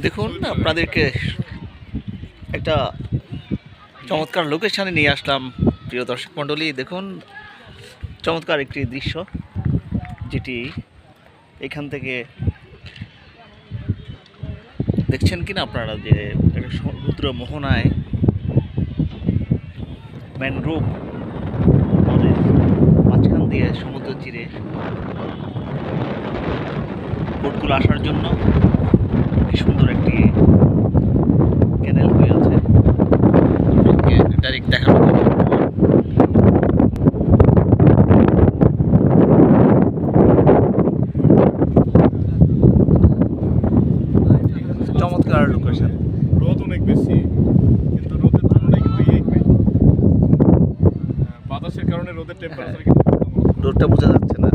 দেখুন আপনাদেরকে একটা চমৎকার লোকেশনে নিয়ে আসলাম প্রিয় দর্শক মণ্ডলী। দেখুন চমৎকার একটি দৃশ্য, যেটি এখান থেকে দেখছেন কিনা আপনারা, যে একটা সমুদ্র মোহনায় ম্যানগ্রোভ বনের মাঝখান দিয়ে সমুদ্র তীরে বোটগুলো আসার জন্য কি সুন্দর একটি ক্যানেল হয়ে আছে। ডাইরেক্ট দেখানো চমৎকার লোকেশন। রোদ অনেক বেশি, কিন্তু রোদের তুলনায় কিন্তু বাতাসের কারণে রোদের টেম্পারেচার কিন্তু রোদটা বোঝা যাচ্ছে না,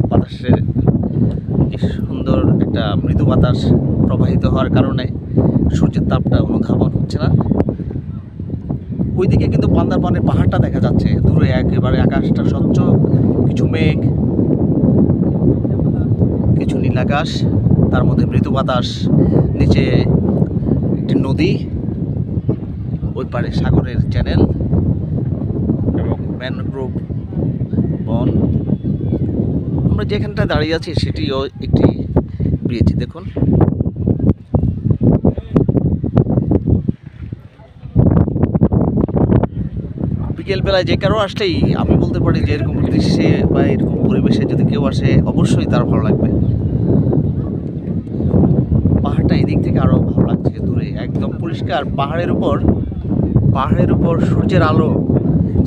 বাতাসের যে সুন্দর একটা মৃদু বাতাস প্রবাহিত হওয়ার কারণে সূর্যের তাপটা অনুধাবন হচ্ছে না। ওইদিকে কিন্তু বান্দারবানের পাহাড়টা দেখা যাচ্ছে দূরে, একেবারে আকাশটা স্বচ্ছ, কিছু মেঘ, কিছু নীল আকাশ, তার মধ্যে মৃদু বাতাস, নিচে একটি নদী, ওই পারে সাগরের চ্যানেল এবং ম্যানগ্রোভ বন। আমরা যেখানটা দাঁড়িয়ে আছি সেটিও একটি ব্রিজ। দেখুন বিকেলবেলায় যে কারো আসলেই আমি বলতে পারি যে এরকম দৃশ্যে বা এরকম পরিবেশে যদি কেউ আসে অবশ্যই তার ভালো লাগবে। পাহাড়টা এদিক থেকে আরও ভালো লাগছে, দূরে একদম পরিষ্কার পাহাড়ের উপর সূর্যের আলো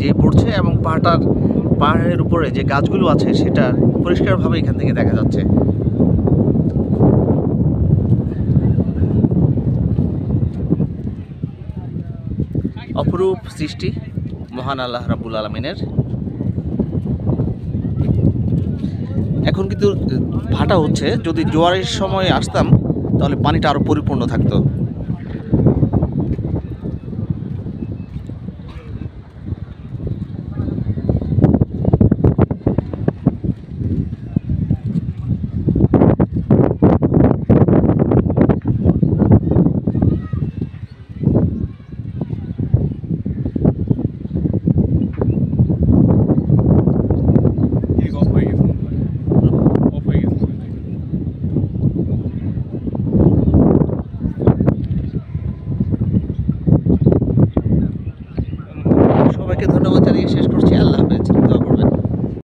যে পড়ছে এবং পাহাড়ের উপরে যে গাছগুলো আছে সেটা পরিষ্কারভাবে এখান থেকে দেখা যাচ্ছে। অপরূপ সৃষ্টি মহান আল্লাহ রাব্বুল আলামিনের। এখন কিন্তু ভাটা হচ্ছে, যদি জোয়ারের সময় আসতাম তাহলে পানিটা আরো পরিপূর্ণ থাকতো।